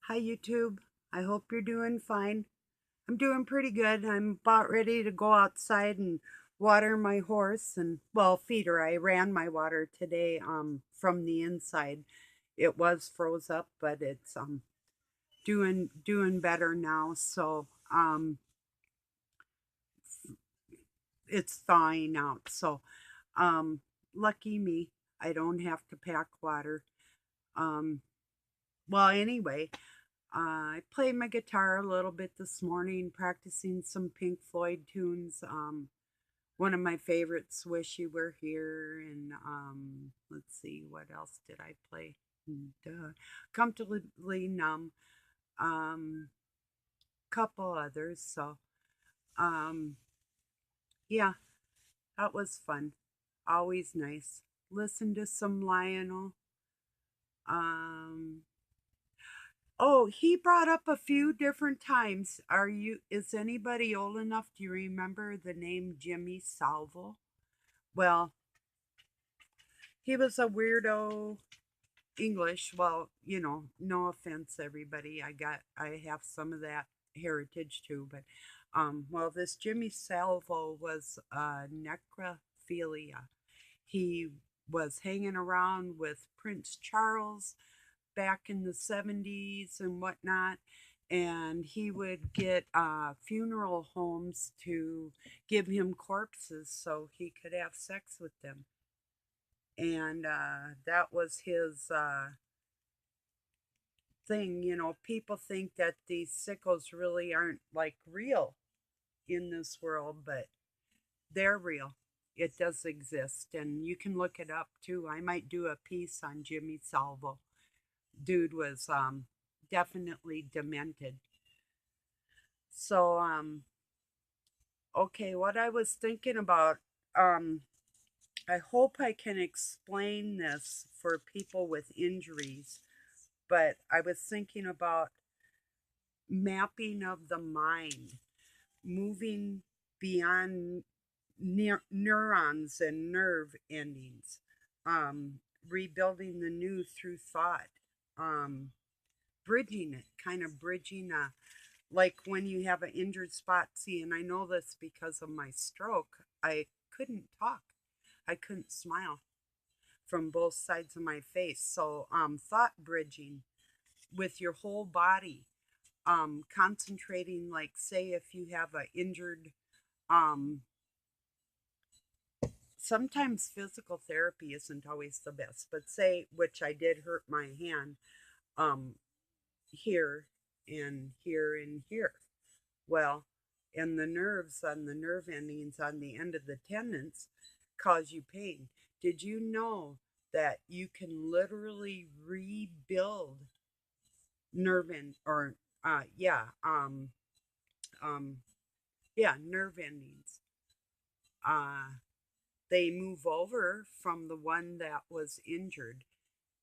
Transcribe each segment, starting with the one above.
Hi YouTube. I hope you're doing fine. I'm doing pretty good. I'm about ready to go outside and water my horse and well, feed her. I ran my water today from the inside. It was froze up, but it's doing better now. So it's thawing out. So um lucky me. I don't have to pack water. Um well anyway, I played my guitar a little bit this morning, practicing some Pink Floyd tunes. One of my favorites, "Wish You Were Here," and let's see, what else did I play? "Comfortably Numb," couple others. So, um, yeah, that was fun. Always nice. Listen to some Lionel. Um, Oh, he brought up a few different times. Is anybody old enough? Do you remember the name Jimmy Salvo? Well, he was a weirdo English. Well, no offense, everybody. I have some of that heritage too, but, well, this Jimmy Salvo was necrophilia. He was hanging around with Prince Charles back in the 70s and whatnot. And he would get funeral homes to give him corpses so he could have sex with them. And that was his thing. People think that these sickos really aren't like real in this world, but they're real. It does exist, and you can look it up too. I might do a piece on Jimmy Salvo. Dude was definitely demented. So okay, what I was thinking about, um I hope I can explain this for people with injuries, but I was thinking about mapping of the mind, moving beyond neurons and nerve endings, rebuilding the new through thought, um, bridging it, kind of bridging like when you have an injured spot. See, and I know this because of my stroke. I couldn't talk. I couldn't smile from both sides of my face. So, thought bridging with your whole body, concentrating, like, say, if you have an injured, um, sometimes physical therapy isn't always the best, but say, which I did hurt my hand, um, here and here and here. Well, and the nerves on the nerve endings on the end of the tendons cause you pain. Did you know that you can literally rebuild nerve end or um nerve endings? Uh they move over from the one that was injured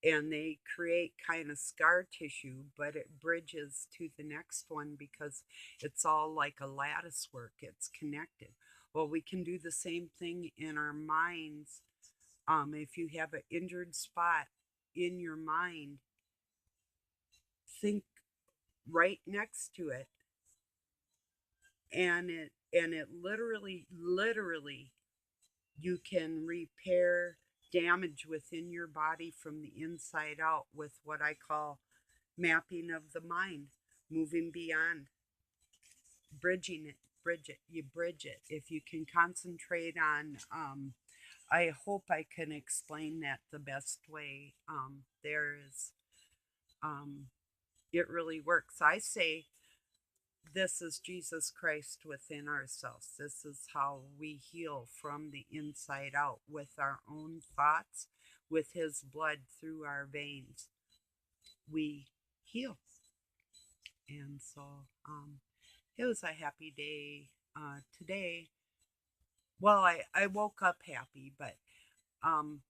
and they create kind of scar tissue, but it bridges to the next one because it's all like a lattice work. It's connected. Well, we can do the same thing in our minds. If you have an injured spot in your mind, think right next to it, and it literally you can repair damage within your body from the inside out with what I call mapping of the mind, moving beyond, bridging it, bridge it, you bridge it. If you can concentrate on, I hope I can explain that the best way. There is, um, it really works. I say this is Jesus Christ within ourselves. This is how we heal from the inside out with our own thoughts, with his blood through our veins. We heal. And so it was a happy day today. Well, I woke up happy, but um,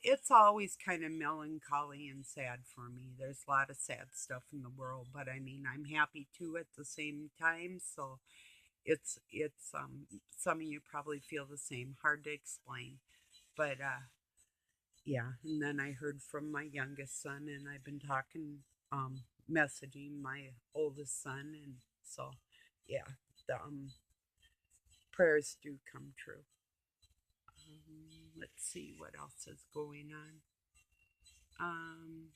it's always kind of melancholy and sad for me. There's a lot of sad stuff in the world, but I mean, I'm happy too at the same time. So it's some of you probably feel the same. Hard to explain, but yeah. And then I heard from my youngest son, and I've been talking messaging my oldest son, and so yeah, the prayers do come true. Let's see what else is going on. Um,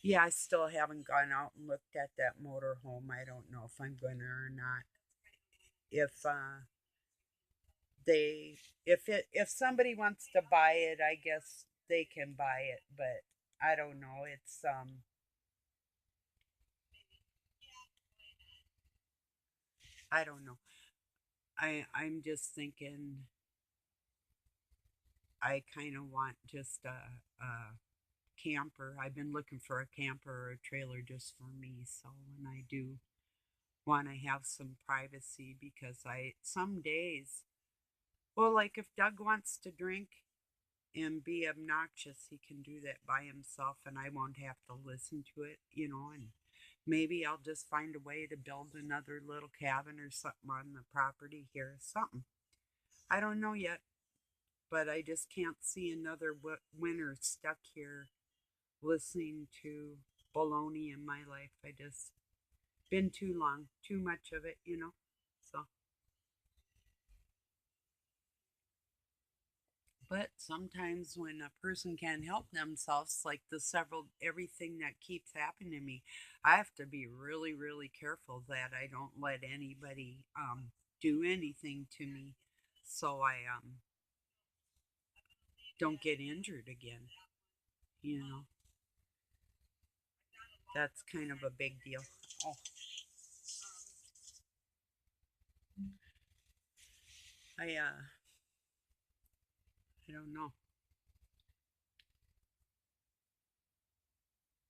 yeah, I still haven't gone out and looked at that motorhome. I don't know if I'm gonna or not. If they, if somebody wants to buy it, I guess they can buy it. But I don't know. It's I don't know. I'm just thinking. I kind of want just a camper. I've been looking for a camper or a trailer just for me. So when I do want to have some privacy, because I some days, well, like if Doug wants to drink and be obnoxious, he can do that by himself, and I won't have to listen to it, and maybe I'll just find a way to build another little cabin or something on the property here, something. I don't know yet, but I just can't see another winter stuck here listening to baloney in my life. I just been too long, too much of it. So, but sometimes when a person can't help themselves, like the several everything that keeps happening to me, I have to be really, really careful that I don't let anybody do anything to me, so I don't get injured again. You know, that's kind of a big deal. Oh, I don't know.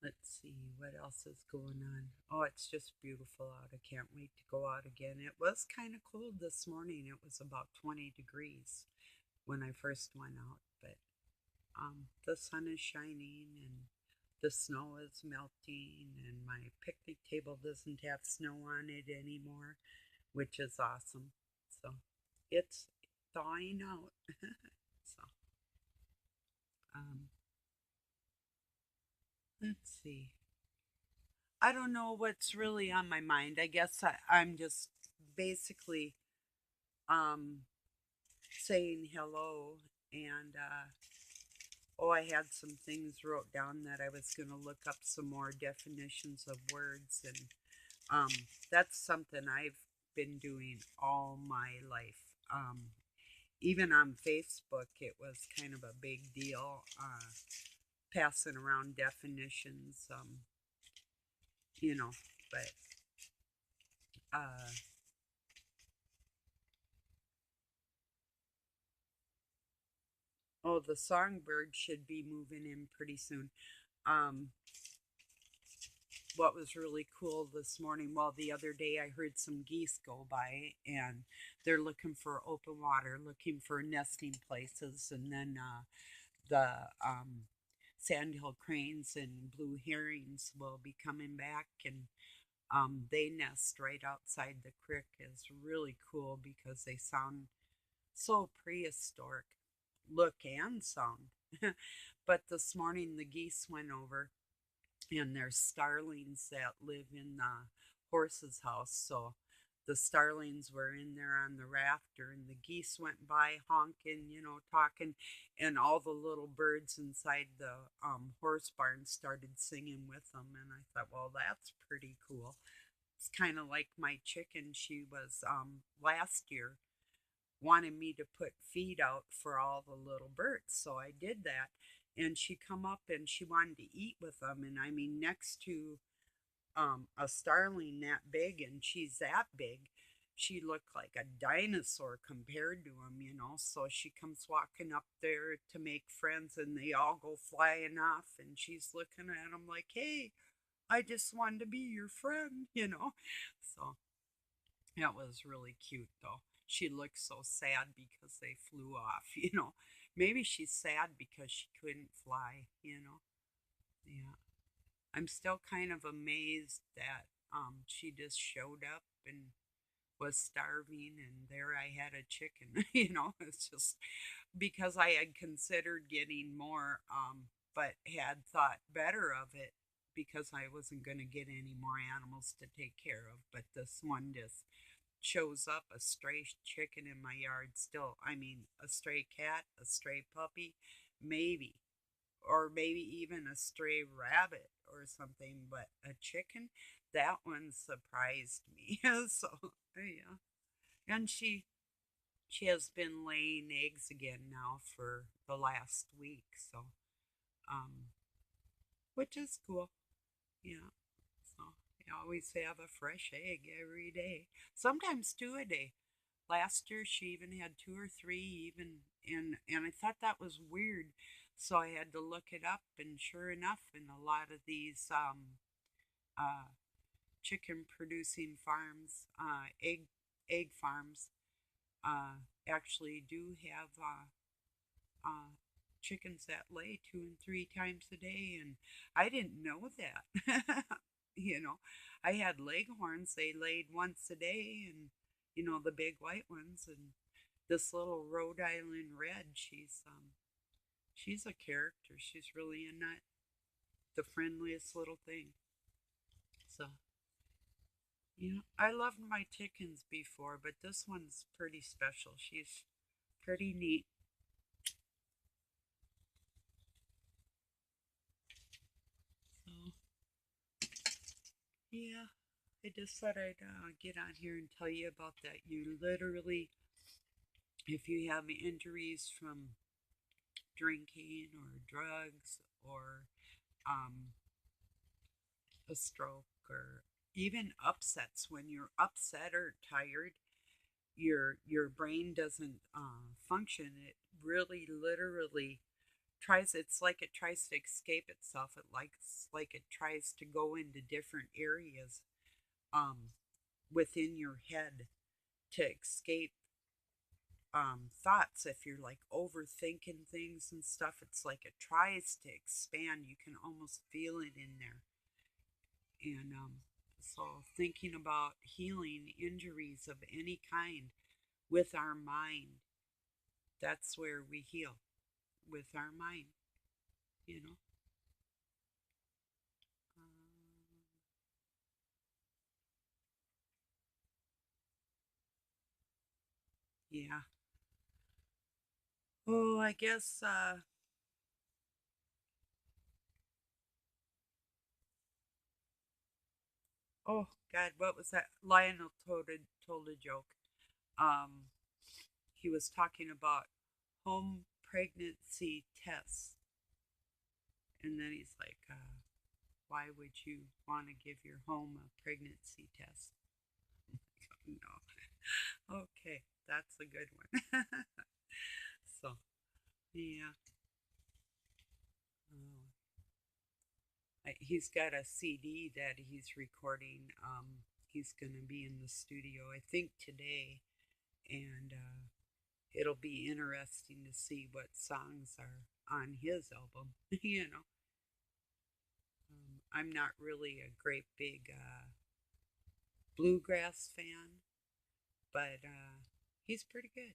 Let's see what else is going on. Oh, it's just beautiful out. I can't wait to go out again. It was kind of cold this morning. It was about 20 degrees when I first went out, but the sun is shining and the snow is melting, and my picnic table doesn't have snow on it anymore, which is awesome. So it's thawing out. So um, let's see. I don't know what's really on my mind. I guess I'm just basically um, saying hello, and oh, I had some things wrote down that I was going to look up some more definitions of words, and um, that's something I've been doing all my life. Even on Facebook, it was kind of a big deal, passing around definitions, you know, but uh, oh, the songbird should be moving in pretty soon. Um, what was really cool this morning, well, the other day I heard some geese go by, and they're looking for open water, looking for nesting places, and then the sandhill cranes and blue herons will be coming back, and they nest right outside the creek. Is really cool because they sound so prehistoric, look and sound. But this morning the geese went over, and there's starlings that live in the horse's house. So the starlings were in there on the rafter, and the geese went by honking, talking, and all the little birds inside the horse barn started singing with them. And I thought, well, that's pretty cool. It's kind of like my chicken. She was last year wanted me to put feed out for all the little birds, so I did that. And she come up and she wanted to eat with them, and I mean, next to a starling that big, and she's that big, she looked like a dinosaur compared to him. So she comes walking up there to make friends, and they all go flying off, and she's looking at them like, hey, I just wanted to be your friend. So that was really cute, though. She looked so sad because they flew off. Maybe she's sad because she couldn't fly. Yeah. I'm still kind of amazed that she just showed up and was starving, and there I had a chicken. It's just because I had considered getting more. but had thought better of it because I wasn't going to get any more animals to take care of. But this one just shows up, a stray chicken in my yard still. I mean, a stray cat, a stray puppy, maybe, or maybe even a stray rabbit or something. But a chicken, that one surprised me. So, yeah. And she has been laying eggs again now for the last week. So, um, which is cool. Yeah. So you always have a fresh egg every day. Sometimes two a day. Last year she even had two or three even, and I thought that was weird. So I had to look it up, and sure enough, in a lot of these uh, chicken producing farms, egg farms, actually do have uh, chickens that lay two and three times a day, and I didn't know that. You know, I had leghorns; they laid once a day, and the big white ones, and this little Rhode Island red. She's a character. She's really a nut, the friendliest little thing. So I loved my chickens before, but this one's pretty special. She's pretty neat. So yeah, I just thought I'd get on here and tell you about that. You literally, if you have injuries from drinking or drugs or um, a stroke or even upsets, when you're upset or tired, your brain doesn't function. It really literally tries. It's like it tries to escape itself. It likes like it tries to go into different areas um, within your head to escape thoughts. If you're like overthinking things and stuff, it's like it tries to expand. You can almost feel it in there. And so, thinking about healing injuries of any kind with our mind, that's where we heal with our mind, you know. Um, yeah. Oh, I guess. Oh God, what was that? Lionel told a joke. Um, he was talking about home pregnancy tests, and then he's like, "Why would you want to give your home a pregnancy test?" No. Okay, that's a good one. So yeah, uh, he's got a CD that he's recording. He's gonna be in the studio, I think today, and it'll be interesting to see what songs are on his album. I'm not really a great big bluegrass fan, but he's pretty good.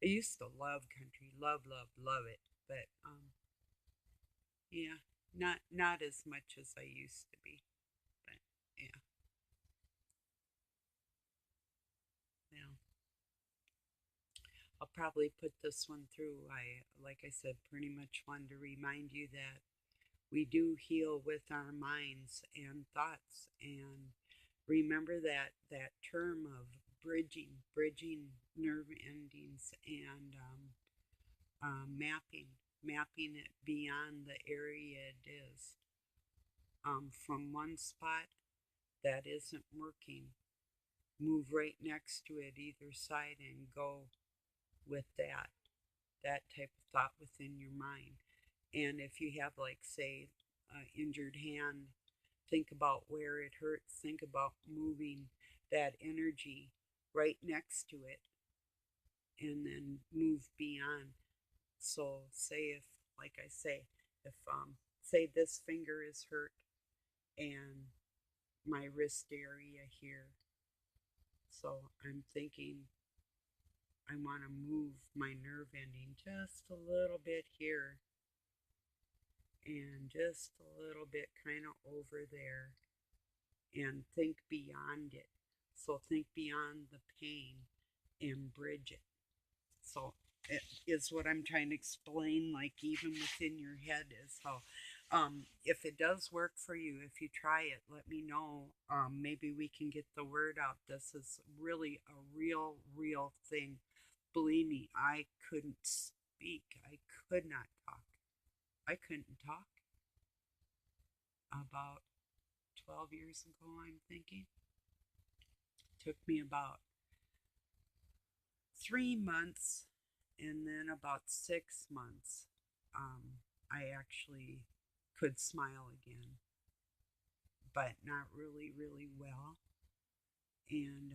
I used to love country, love, love, love it, but yeah, not as much as I used to be. But yeah, now I'll probably put this one through. Like I said, pretty much wanted to remind you that we do heal with our minds and thoughts, and remember that term of bridging nerve endings, and mapping it beyond the area it is, from one spot that isn't working, move right next to it either side and go with that type of thought within your mind. And if you have, like, say, an injured hand, think about where it hurts, think about moving that energy right next to it, and then move beyond. So say, if, like I say, if say this finger is hurt and my wrist area here, so I'm thinking I want to move my nerve ending just a little bit here, and just a little bit kind of over there, and think beyond it. So think beyond the pain and bridge it. So it is what I'm trying to explain, like even within your head is how if it does work for you, if you try it, let me know. Maybe we can get the word out. This is really a real thing. Believe me, I couldn't speak. I could not talk. I couldn't talk about 12 years ago, I'm thinking. Took me about 3 months, and then about 6 months, I actually could smile again, but not really well. And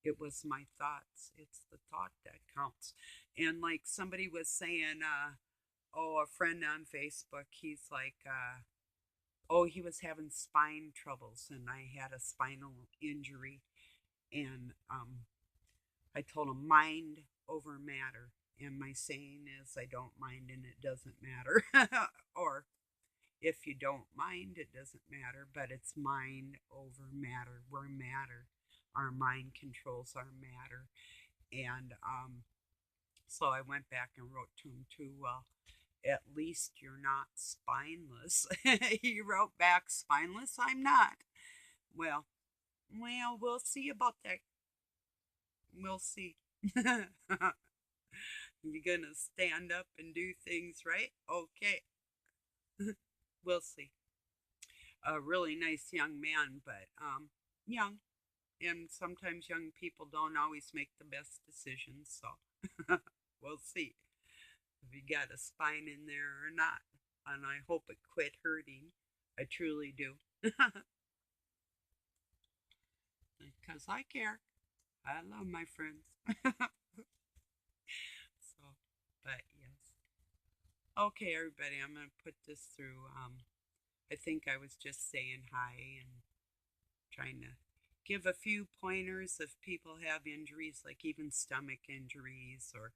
it was my thoughts. It's the thought that counts. And like somebody was saying, oh, a friend on Facebook, he's like, oh, he was having spine troubles, and I had a spinal injury. And I told him, mind over matter. And my saying is, I don't mind and it doesn't matter. Or if you don't mind, it doesn't matter, but it's mind over matter. We're matter. Our mind controls our matter. And so I went back and wrote to him too, well, at least you're not spineless. He wrote back, spineless? I'm not. Well, we'll see about that. We'll see. You gonna stand up and do things right? Okay. We'll see. A really nice young man, but young. And sometimes young people don't always make the best decisions, so we'll see if you got a spine in there or not. And I hope it quit hurting. I truly do. Because I care. I love my friends. So, but yes. Okay, everybody, I'm going to put this through. I think I was just saying hi and trying to give a few pointers if people have injuries, like even stomach injuries or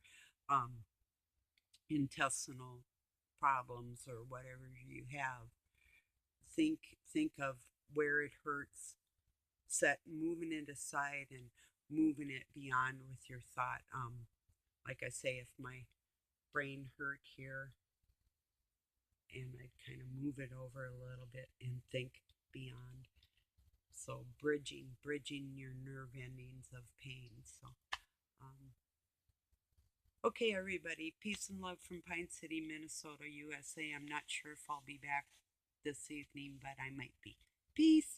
intestinal problems or whatever you have. Think of where it hurts, moving it aside and moving it beyond with your thought. Like I say, if my brain hurt here, and I'd kind of move it over a little bit and think beyond. So bridging your nerve endings of pain. So, okay, everybody, peace and love from Pine City, Minnesota, USA. I'm not sure if I'll be back this evening, but I might be. Peace.